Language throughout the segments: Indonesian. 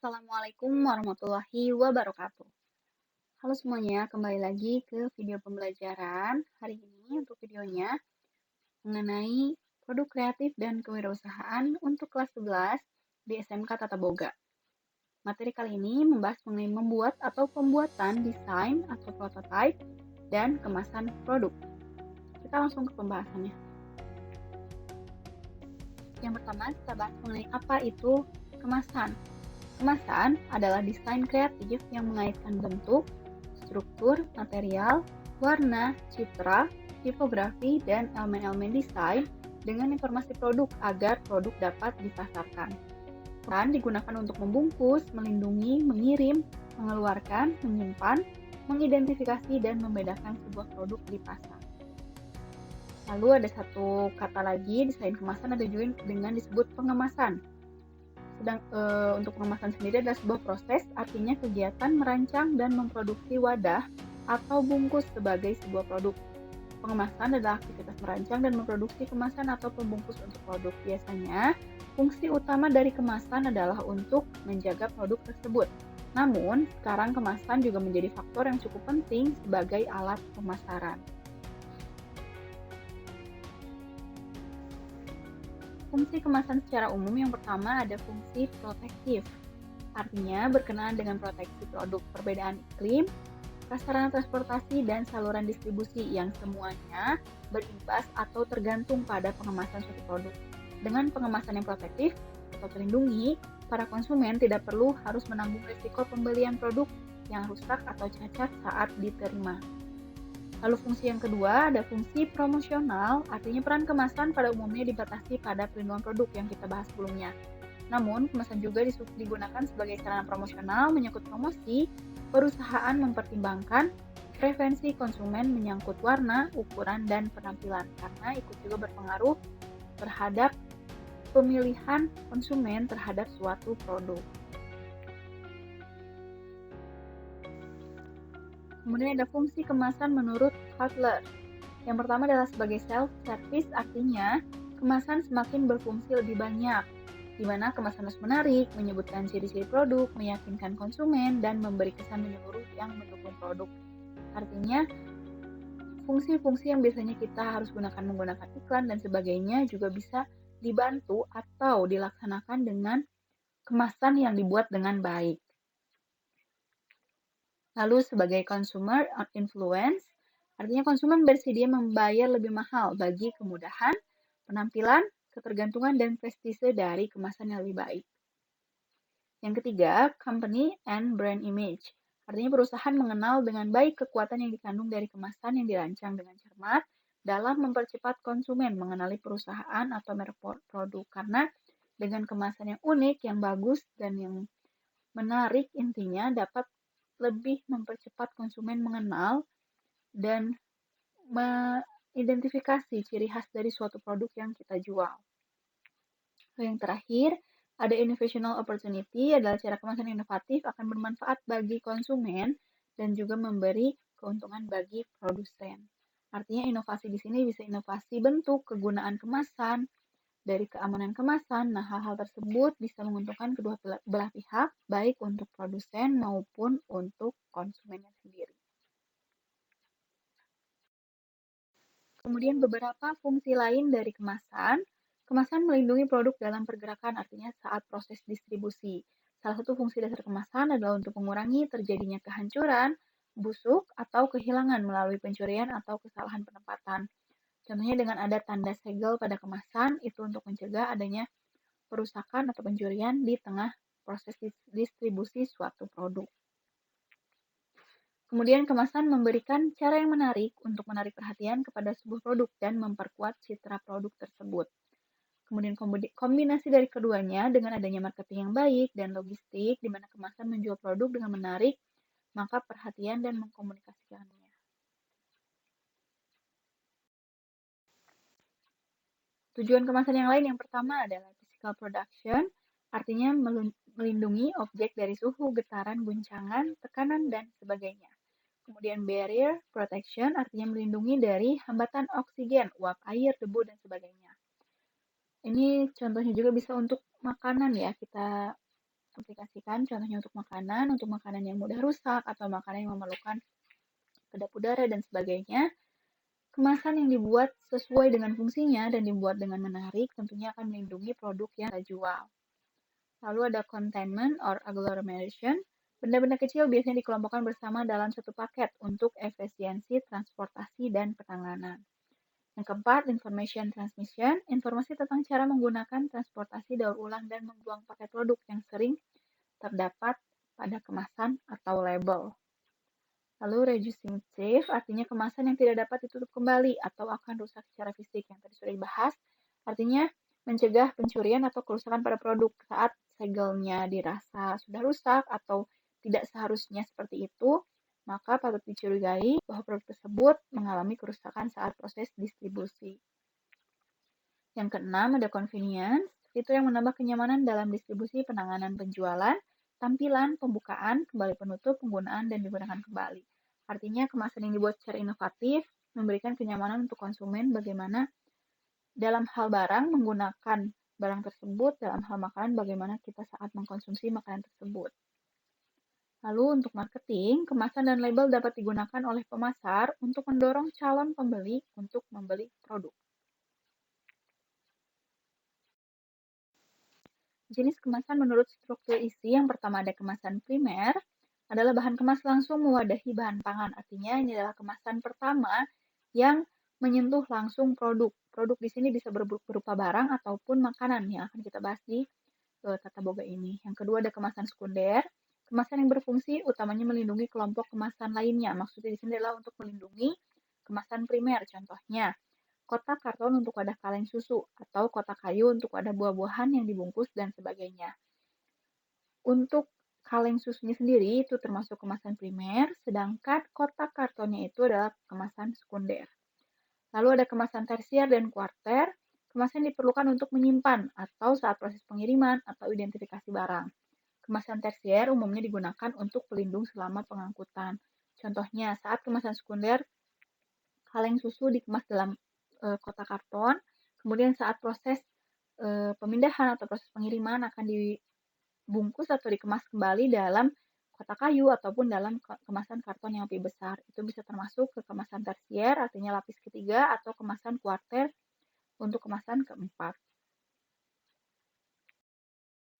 Assalamualaikum warahmatullahi wabarakatuh. Halo semuanya, kembali lagi ke video pembelajaran. Hari ini untuk videonya mengenai produk kreatif dan kewirausahaan untuk kelas 11 di SMK Tata Boga. Materi kali ini membahas mengenai membuat atau pembuatan desain atau prototype dan kemasan produk. Kita langsung ke pembahasannya. Yang pertama, kita bahas mengenai apa itu kemasan. Kemasan adalah desain kreatif yang mengaitkan bentuk, struktur, material, warna, citra, tipografi, dan elemen-elemen desain dengan informasi produk agar produk dapat dipasarkan. Dan digunakan untuk membungkus, melindungi, mengirim, mengeluarkan, menyimpan, mengidentifikasi, dan membedakan sebuah produk di pasar. Lalu ada satu kata lagi, desain kemasan ada juga dengan disebut pengemasan. Untuk pengemasan sendiri adalah sebuah proses, artinya kegiatan merancang dan memproduksi wadah atau bungkus sebagai sebuah produk. Pengemasan adalah aktivitas merancang dan memproduksi kemasan atau pembungkus untuk produk. Biasanya, fungsi utama dari kemasan adalah untuk menjaga produk tersebut. Namun, sekarang kemasan juga menjadi faktor yang cukup penting sebagai alat pemasaran. Fungsi kemasan secara umum yang pertama ada fungsi protektif, artinya berkenaan dengan proteksi produk, perbedaan iklim, prasarana transportasi, dan saluran distribusi yang semuanya berimbas atau tergantung pada pengemasan suatu produk. Dengan pengemasan yang protektif atau terlindungi, para konsumen tidak perlu harus menanggung risiko pembelian produk yang rusak atau cacat saat diterima. Lalu fungsi yang kedua ada fungsi promosional, artinya peran kemasan pada umumnya dibatasi pada perlindungan produk yang kita bahas sebelumnya. Namun, kemasan juga digunakan sebagai sarana promosional menyangkut promosi. Perusahaan mempertimbangkan preferensi konsumen menyangkut warna, ukuran, dan penampilan karena ikut juga berpengaruh terhadap pemilihan konsumen terhadap suatu produk. Kemudian ada fungsi kemasan menurut Kotler. Yang pertama adalah sebagai self-service, artinya kemasan semakin berfungsi lebih banyak, di mana kemasan harus menarik, menyebutkan ciri-ciri produk, meyakinkan konsumen, dan memberi kesan menyeluruh yang mendukung produk. Artinya, fungsi-fungsi yang biasanya kita harus menggunakan iklan dan sebagainya juga bisa dibantu atau dilaksanakan dengan kemasan yang dibuat dengan baik. Lalu sebagai consumer influence, artinya konsumen bersedia membayar lebih mahal bagi kemudahan, penampilan, ketergantungan, dan prestise dari kemasan yang lebih baik. Yang ketiga, company and brand image. Artinya perusahaan mengenal dengan baik kekuatan yang dikandung dari kemasan yang dirancang dengan cermat dalam mempercepat konsumen mengenali perusahaan atau merek produk. Karena dengan kemasan yang unik, yang bagus, dan yang menarik, intinya dapat lebih mempercepat konsumen mengenal dan mengidentifikasi ciri khas dari suatu produk yang kita jual. Yang terakhir, ada innovational opportunity, adalah cara kemasan inovatif akan bermanfaat bagi konsumen dan juga memberi keuntungan bagi produsen. Artinya inovasi di sini bisa inovasi bentuk, kegunaan kemasan, dari keamanan kemasan. Nah, hal-hal tersebut bisa menguntungkan kedua belah pihak, baik untuk produsen maupun untuk konsumennya sendiri. Kemudian beberapa fungsi lain dari kemasan. Kemasan melindungi produk dalam pergerakan, artinya saat proses distribusi. Salah satu fungsi dasar kemasan adalah untuk mengurangi terjadinya kehancuran, busuk, atau kehilangan melalui pencurian atau kesalahan penempatan. Contohnya dengan ada tanda segel pada kemasan, itu untuk mencegah adanya perusakan atau pencurian di tengah proses distribusi suatu produk. Kemudian kemasan memberikan cara yang menarik untuk menarik perhatian kepada sebuah produk dan memperkuat citra produk tersebut. Kemudian kombinasi dari keduanya dengan adanya marketing yang baik dan logistik di mana kemasan menjual produk dengan menarik, maka perhatian dan mengkomunikasikannya. Tujuan kemasan yang lain yang pertama adalah physical production, artinya melindungi objek dari suhu, getaran, guncangan, tekanan, dan sebagainya. Kemudian barrier protection, artinya melindungi dari hambatan oksigen, uap air, debu, dan sebagainya. Ini contohnya juga bisa untuk makanan ya, kita aplikasikan contohnya untuk makanan yang mudah rusak atau makanan yang memerlukan kedap udara dan sebagainya. Kemasan yang dibuat sesuai dengan fungsinya dan dibuat dengan menarik tentunya akan melindungi produk yang kita jual. Lalu ada containment or agglomeration. Benda-benda kecil biasanya dikelompokkan bersama dalam satu paket untuk efisiensi transportasi dan penanganan. Yang keempat, information transmission. Informasi tentang cara menggunakan transportasi daur ulang dan membuang paket produk yang sering terdapat pada kemasan atau label. Lalu reducing safe artinya kemasan yang tidak dapat ditutup kembali atau akan rusak secara fisik. Yang tadi sudah dibahas, artinya mencegah pencurian atau kerusakan pada produk saat segelnya dirasa sudah rusak atau tidak seharusnya seperti itu, maka patut dicurigai bahwa produk tersebut mengalami kerusakan saat proses distribusi. Yang keenam ada convenience, fitur yang menambah kenyamanan dalam distribusi, penanganan penjualan, tampilan, pembukaan, kembali penutup, penggunaan, dan digunakan kembali. Artinya kemasan yang dibuat secara inovatif memberikan kenyamanan untuk konsumen bagaimana dalam hal barang menggunakan barang tersebut, dalam hal makanan bagaimana kita saat mengkonsumsi makanan tersebut. Lalu untuk marketing, kemasan dan label dapat digunakan oleh pemasar untuk mendorong calon pembeli untuk membeli produk. Jenis kemasan menurut struktur isi, yang pertama ada kemasan primer, adalah bahan kemas langsung mewadahi bahan pangan. Artinya ini adalah kemasan pertama yang menyentuh langsung produk. Produk di sini bisa berupa barang ataupun makanan yang akan kita bahas di tata boga ini. Yang kedua ada kemasan sekunder, kemasan yang berfungsi utamanya melindungi kelompok kemasan lainnya. Maksudnya di sini adalah untuk melindungi kemasan primer, contohnya kotak karton untuk wadah kaleng susu, atau kotak kayu untuk wadah buah-buahan yang dibungkus dan sebagainya. Untuk kaleng susunya sendiri itu termasuk kemasan primer, sedangkan kotak kartonnya itu adalah kemasan sekunder. Lalu ada kemasan tersier dan kuarter, kemasan diperlukan untuk menyimpan atau saat proses pengiriman atau identifikasi barang. Kemasan tersier umumnya digunakan untuk pelindung selama pengangkutan. Contohnya, saat kemasan sekunder, kaleng susu dikemas dalam kotak karton, kemudian saat proses pemindahan atau proses pengiriman akan dibungkus atau dikemas kembali dalam kotak kayu ataupun dalam kemasan karton yang lebih besar. Itu bisa termasuk ke kemasan tersier, artinya lapis ketiga, atau kemasan kuarter untuk kemasan keempat.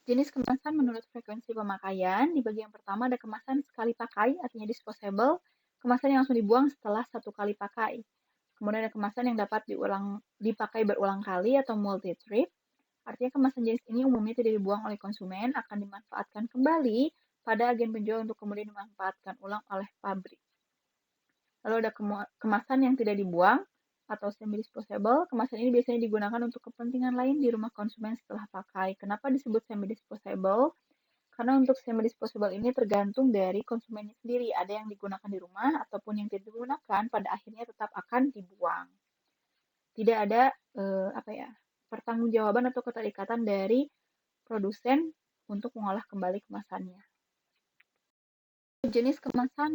Jenis kemasan menurut frekuensi pemakaian, di bagian pertama ada kemasan sekali pakai, artinya disposable, kemasan yang langsung dibuang setelah satu kali pakai. Kemudian ada kemasan yang dapat dipakai berulang kali atau multi-trip. Artinya kemasan jenis ini umumnya tidak dibuang oleh konsumen, akan dimanfaatkan kembali pada agen penjual untuk kemudian dimanfaatkan ulang oleh pabrik. Lalu ada kemasan yang tidak dibuang atau semi-disposable. Kemasan ini biasanya digunakan untuk kepentingan lain di rumah konsumen setelah pakai. Kenapa disebut semi-disposable? Karena untuk semi-disposable ini tergantung dari konsumennya sendiri. Ada yang digunakan di rumah ataupun yang tidak digunakan, pada akhirnya tetap akan dibuang. Tidak ada pertanggungjawaban atau keterikatan dari produsen untuk mengolah kembali kemasannya. Jenis kemasan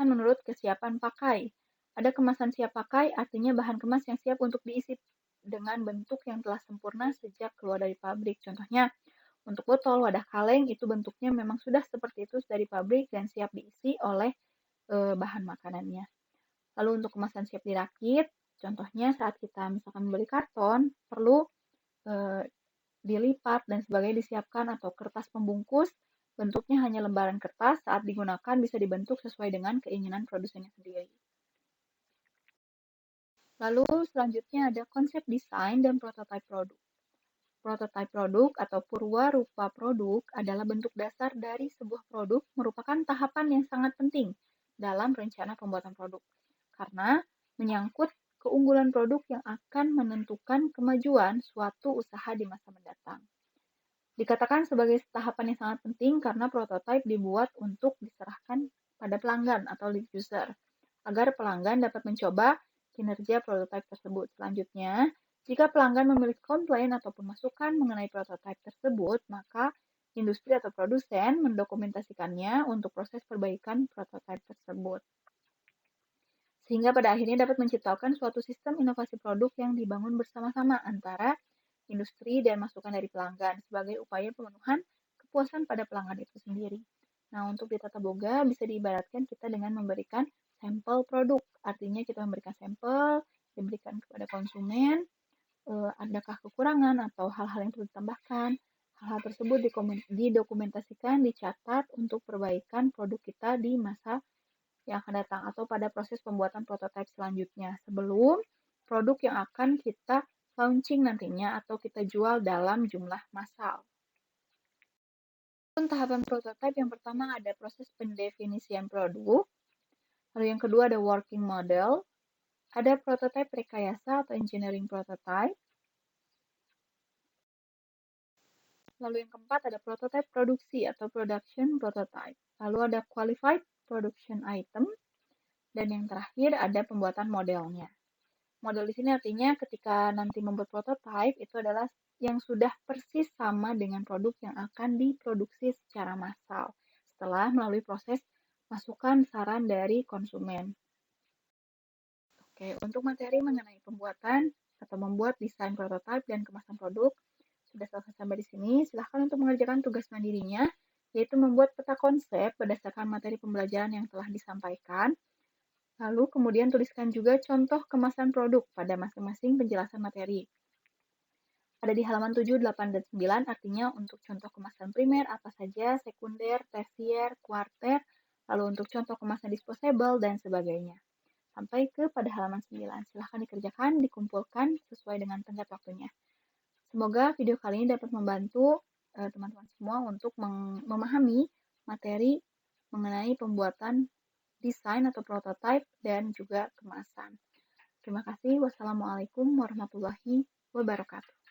menurut kesiapan pakai. Ada kemasan siap pakai, artinya bahan kemas yang siap untuk diisi dengan bentuk yang telah sempurna sejak keluar dari pabrik. Contohnya, untuk botol, wadah kaleng, itu bentuknya memang sudah seperti itu dari pabrik dan siap diisi oleh bahan makanannya. Lalu untuk kemasan siap dirakit, contohnya saat kita misalkan membeli karton, perlu dilipat dan sebagainya disiapkan, atau kertas pembungkus, bentuknya hanya lembaran kertas, saat digunakan bisa dibentuk sesuai dengan keinginan produsennya sendiri. Lalu selanjutnya ada konsep desain dan prototipe produk. Prototipe produk atau purwa rupa produk adalah bentuk dasar dari sebuah produk, merupakan tahapan yang sangat penting dalam rencana pembuatan produk, karena menyangkut keunggulan produk yang akan menentukan kemajuan suatu usaha di masa mendatang. Dikatakan sebagai tahapan yang sangat penting karena prototipe dibuat untuk diserahkan pada pelanggan atau lead user, agar pelanggan dapat mencoba kinerja prototipe tersebut. Selanjutnya, jika pelanggan memiliki komplain ataupun masukan mengenai prototipe tersebut, maka industri atau produsen mendokumentasikannya untuk proses perbaikan prototipe tersebut. Sehingga pada akhirnya dapat menciptakan suatu sistem inovasi produk yang dibangun bersama-sama antara industri dan masukan dari pelanggan sebagai upaya pemenuhan kepuasan pada pelanggan itu sendiri. Nah, untuk di tata boga bisa diibaratkan kita dengan memberikan sampel produk. Artinya kita memberikan sampel, diberikan kepada konsumen, adakah kekurangan atau hal-hal yang perlu ditambahkan. Hal-hal tersebut didokumentasikan, dicatat untuk perbaikan produk kita di masa yang akan datang atau pada proses pembuatan prototipe selanjutnya sebelum produk yang akan kita launching nantinya atau kita jual dalam jumlah massal. Untuk tahapan prototipe yang pertama ada proses pendefinisian produk, lalu yang kedua ada working model, ada prototipe rekayasa atau engineering prototype, lalu yang keempat ada prototipe produksi atau production prototype, lalu ada qualified production item, dan yang terakhir ada pembuatan modelnya. Model di sini artinya ketika nanti membuat prototipe itu adalah yang sudah persis sama dengan produk yang akan diproduksi secara massal setelah melalui proses masukan saran dari konsumen. Oke, untuk materi mengenai pembuatan atau membuat desain prototipe dan kemasan produk sudah selesai sampai di sini. Silahkan untuk mengerjakan tugas mandirinya, yaitu membuat peta konsep berdasarkan materi pembelajaran yang telah disampaikan. Lalu kemudian tuliskan juga contoh kemasan produk pada masing-masing penjelasan materi. Ada di halaman 7, 8, dan 9, artinya untuk contoh kemasan primer apa saja, sekunder, tersier, kuarter, lalu untuk contoh kemasan disposable, dan sebagainya. Sampai ke pada halaman 9. Silahkan dikerjakan, dikumpulkan sesuai dengan tenggat waktunya. Semoga video kali ini dapat membantu teman-teman semua untuk memahami materi mengenai pembuatan desain atau prototipe dan juga kemasan. Terima kasih. Wassalamualaikum warahmatullahi wabarakatuh.